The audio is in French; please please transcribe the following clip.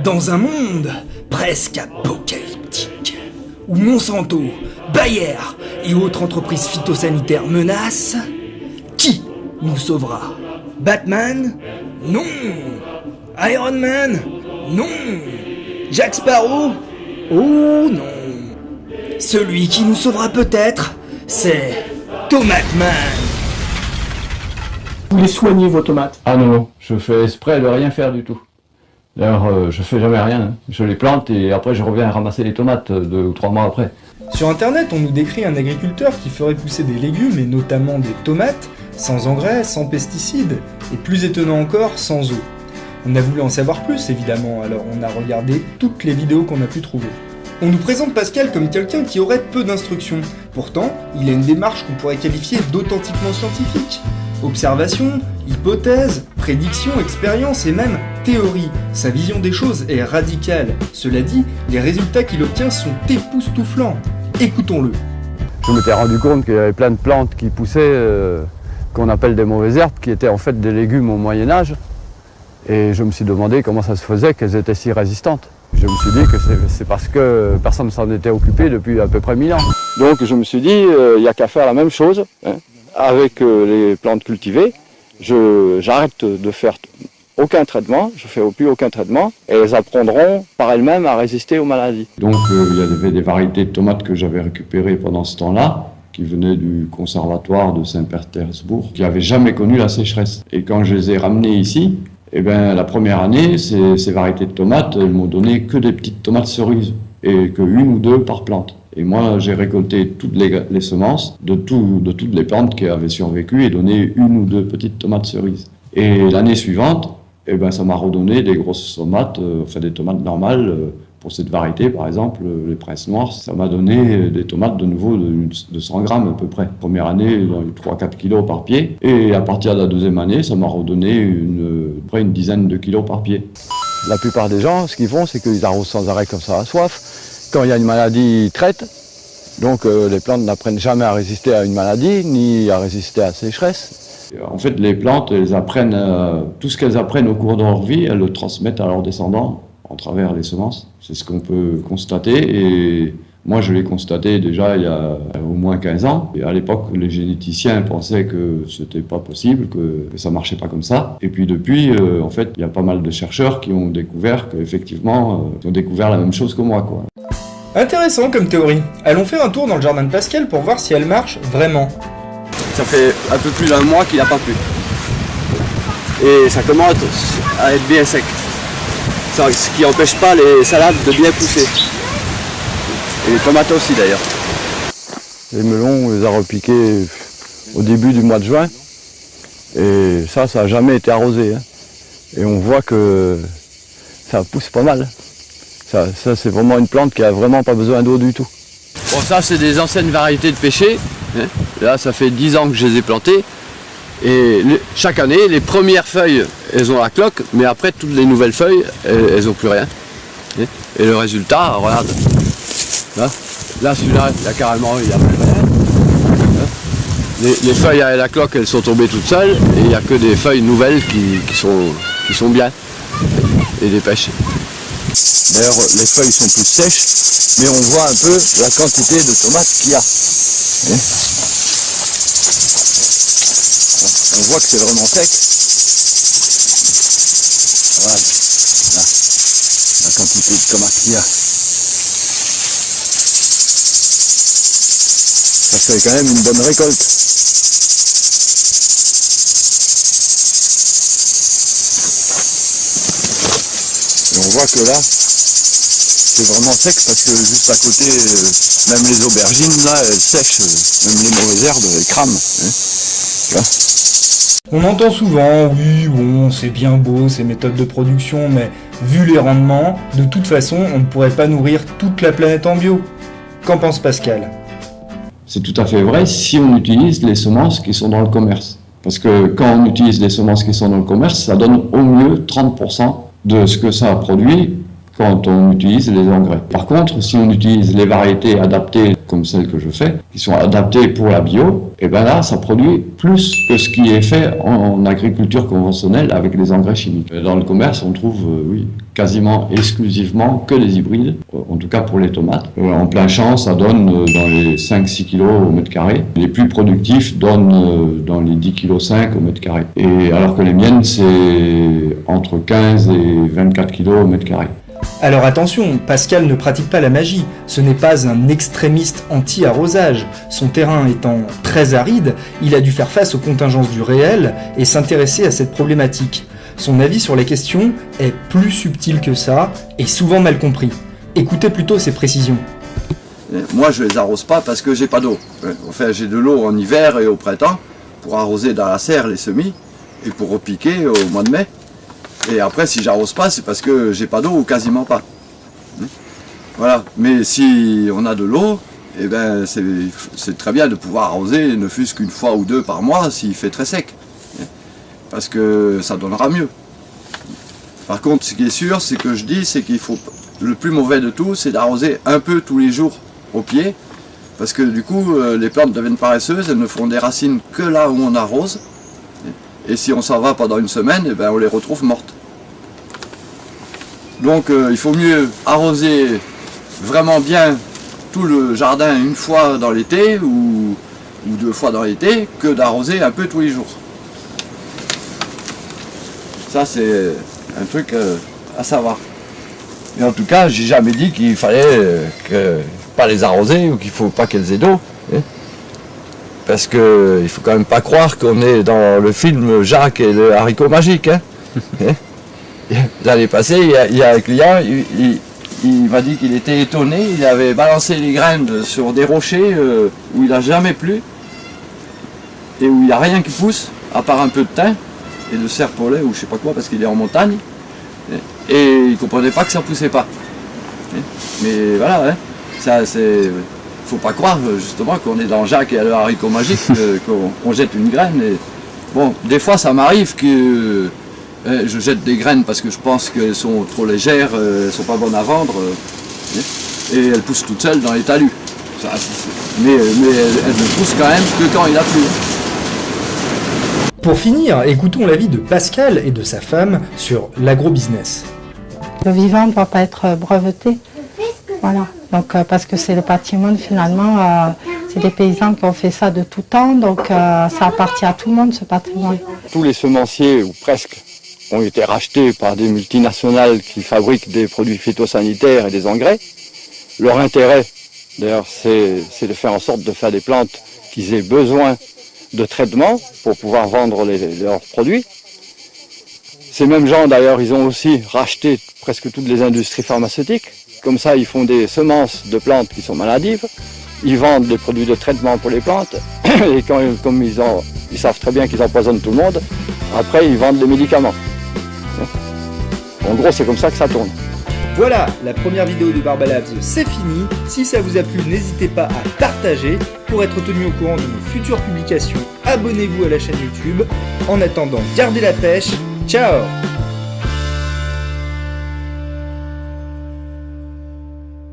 Dans un monde presque apocalyptique, où Monsanto, Bayer et autres entreprises phytosanitaires menacent, qui nous sauvera? Batman? Non. Iron Man? Non. Jack Sparrow? Oh non. Celui qui nous sauvera peut-être, c'est Tomate Man. Vous les soignez vos tomates? Ah non, je fais exprès de rien faire du tout. D'ailleurs, je fais jamais rien. Je les plante et après je reviens ramasser les tomates 2 ou 3 mois après. Sur internet, on nous décrit un agriculteur qui ferait pousser des légumes, et notamment des tomates, sans engrais, sans pesticides, et plus étonnant encore, sans eau. On a voulu en savoir plus, évidemment, alors on a regardé toutes les vidéos qu'on a pu trouver. On nous présente Pascal comme quelqu'un qui aurait peu d'instructions. Pourtant, il a une démarche qu'on pourrait qualifier d'authentiquement scientifique. Observation, hypothèse, prédiction, expérience et même théorie. Sa vision des choses est radicale. Cela dit, les résultats qu'il obtient sont époustouflants. Écoutons-le. Je m'étais rendu compte qu'il y avait plein de plantes qui poussaient, qu'on appelle des mauvaises herbes, qui étaient en fait des légumes au Moyen-Âge. Et je me suis demandé comment ça se faisait qu'elles étaient si résistantes. Je me suis dit que c'est parce que personne ne s'en était occupé depuis à peu près 1000 ans. Donc je me suis dit, il n'y a qu'à faire la même chose avec les plantes cultivées. J'arrête de faire aucun traitement, je fais plus aucun traitement, et elles apprendront par elles-mêmes à résister aux maladies. Donc il y avait des variétés de tomates que j'avais récupérées pendant ce temps-là, qui venaient du conservatoire de Saint-Pétersbourg, qui n'avaient jamais connu la sécheresse. Et quand je les ai ramenées ici, eh ben, la première année, ces variétés de tomates, elles m'ont donné que des petites tomates cerises, et que 1 ou 2 par plante. Et moi, j'ai récolté toutes les semences de toutes les plantes qui avaient survécu et donné 1 ou 2 petites tomates cerises. Et l'année suivante, eh ben, ça m'a redonné des grosses tomates, enfin des tomates normales. Pour cette variété, par exemple, les princes noirs, ça m'a donné des tomates de nouveau de 100 grammes à peu près. Première année, dans les 3-4 kilos par pied. Et à partir de la deuxième année, ça m'a redonné près une dizaine de kilos par pied. La plupart des gens, ce qu'ils font, c'est qu'ils arrosent sans arrêt comme ça à soif. Quand il y a une maladie, ils traitent. Donc les plantes n'apprennent jamais à résister à une maladie, ni à résister à la sécheresse. En fait, les plantes, elles apprennent tout ce qu'elles apprennent au cours de leur vie, elles le transmettent à leurs descendants en travers les semences. C'est ce qu'on peut constater, et moi je l'ai constaté déjà il y a au moins 15 ans. Et à l'époque, les généticiens pensaient que c'était pas possible, que ça marchait pas comme ça. Et puis depuis, en fait, il y a pas mal de chercheurs qui ont découvert qu'effectivement, ils ont découvert la même chose que moi, quoi. Intéressant comme théorie. Allons faire un tour dans le jardin de Pascal pour voir si elle marche vraiment. Ça fait un peu plus d'1 mois qu'il n'a pas plu. Et ça commence à être bien sec. Ce qui n'empêche pas les salades de bien pousser. Et les tomates aussi d'ailleurs. Les melons, on les a repiqués au début du mois de juin. Et ça n'a jamais été arrosé. Et on voit que ça pousse pas mal. Ça c'est vraiment une plante qui a vraiment pas besoin d'eau du tout. Bon, ça c'est des anciennes variétés de pêcher. Là ça fait 10 ans que je les ai plantées. Et chaque année, les premières feuilles, elles ont la cloque, mais après, toutes les nouvelles feuilles, elles n'ont plus rien. Et le résultat, regarde. Là celui-là, il y a carrément, il n'y a plus rien. Les feuilles à la cloque, elles sont tombées toutes seules, et il n'y a que des feuilles nouvelles qui sont bien, et des pêches. D'ailleurs, les feuilles sont plus sèches, mais on voit un peu la quantité de tomates qu'il y a. On voit que c'est vraiment sec. Voilà. Là. La quantité de tomates qu'il y a. Ça fait quand même une bonne récolte. Et on voit que là, c'est vraiment sec parce que juste à côté, même les aubergines là, elles sèchent, même les mauvaises herbes, elles crament. On entend souvent, oui, bon, c'est bien beau ces méthodes de production, mais vu les rendements, de toute façon, on ne pourrait pas nourrir toute la planète en bio. Qu'en pense Pascal? C'est tout à fait vrai si on utilise les semences qui sont dans le commerce. Parce que quand on utilise les semences qui sont dans le commerce, ça donne au mieux 30% de ce que ça produit quand on utilise les engrais. Par contre, si on utilise les variétés adaptées comme celles que je fais, qui sont adaptées pour la bio, et ben là, ça produit plus que ce qui est fait en agriculture conventionnelle avec les engrais chimiques. Dans le commerce, on trouve, quasiment exclusivement que des hybrides, en tout cas pour les tomates. En plein champ, ça donne dans les 5-6 kg au mètre carré. Les plus productifs donnent dans les 10,5 kg au mètre carré. Et alors que les miennes, c'est entre 15 et 24 kg au mètre carré. Alors attention, Pascal ne pratique pas la magie, ce n'est pas un extrémiste anti-arrosage. Son terrain étant très aride, il a dû faire face aux contingences du réel et s'intéresser à cette problématique. Son avis sur la question est plus subtil que ça et souvent mal compris. Écoutez plutôt ses précisions. Moi je les arrose pas parce que j'ai pas d'eau. Enfin j'ai de l'eau en hiver et au printemps pour arroser dans la serre les semis et pour repiquer au mois de mai. Et après, si j'arrose pas, c'est parce que j'ai pas d'eau ou quasiment pas. Voilà. Mais si on a de l'eau, eh ben c'est très bien de pouvoir arroser, ne fût-ce qu'une fois ou deux par mois s'il fait très sec. Parce que ça donnera mieux. Par contre, ce qui est sûr, c'est que je dis, c'est qu'il faut. Le plus mauvais de tout, c'est d'arroser un peu tous les jours au pied. Parce que du coup, les plantes deviennent paresseuses, elles ne feront des racines que là où on arrose. Et si on s'en va pendant une semaine, eh ben on les retrouve mortes. Donc il faut mieux arroser vraiment bien tout le jardin une fois dans l'été ou 2 fois dans l'été que d'arroser un peu tous les jours. Ça c'est un truc à savoir. Et en tout cas, j'ai jamais dit qu'il fallait pas les arroser ou qu'il faut pas qu'elles aient d'eau. Parce que il faut quand même pas croire qu'on est dans le film Jacques et le haricot magique. L'année passée, il y a un client, il m'a dit qu'il était étonné, il avait balancé les graines sur des rochers où il n'a jamais plu et où il n'y a rien qui pousse, à part un peu de thym et de serpolet ou je sais pas quoi parce qu'il est en montagne. Et il ne comprenait pas que ça ne poussait pas. Mais voilà, ça c'est... Faut pas croire justement qu'on est dans Jacques et le haricot magique, qu'on jette une graine. Et... Bon, des fois ça m'arrive que je jette des graines parce que je pense qu'elles sont trop légères, elles sont pas bonnes à vendre, et elles poussent toutes seules dans les talus. Mais elles ne poussent quand même que quand il a plu. Pour finir, écoutons l'avis de Pascal et de sa femme sur l'agrobusiness. Le vivant ne doit pas être breveté. Voilà, donc parce que c'est le patrimoine finalement, c'est des paysans qui ont fait ça de tout temps, donc ça appartient à tout le monde ce patrimoine. Tous les semenciers, ou presque, ont été rachetés par des multinationales qui fabriquent des produits phytosanitaires et des engrais. Leur intérêt, d'ailleurs, c'est de faire en sorte de faire des plantes qui aient besoin de traitement pour pouvoir vendre leurs produits. Ces mêmes gens, d'ailleurs, ils ont aussi racheté presque toutes les industries pharmaceutiques. Comme ça, ils font des semences de plantes qui sont maladives. Ils vendent des produits de traitement pour les plantes. Et comme ils savent très bien qu'ils empoisonnent tout le monde, après, ils vendent des médicaments. En gros, c'est comme ça que ça tourne. Voilà, la première vidéo de Barbalabs, c'est fini. Si ça vous a plu, n'hésitez pas à partager. Pour être tenu au courant de nos futures publications, abonnez-vous à la chaîne YouTube. En attendant, gardez la pêche. Ciao!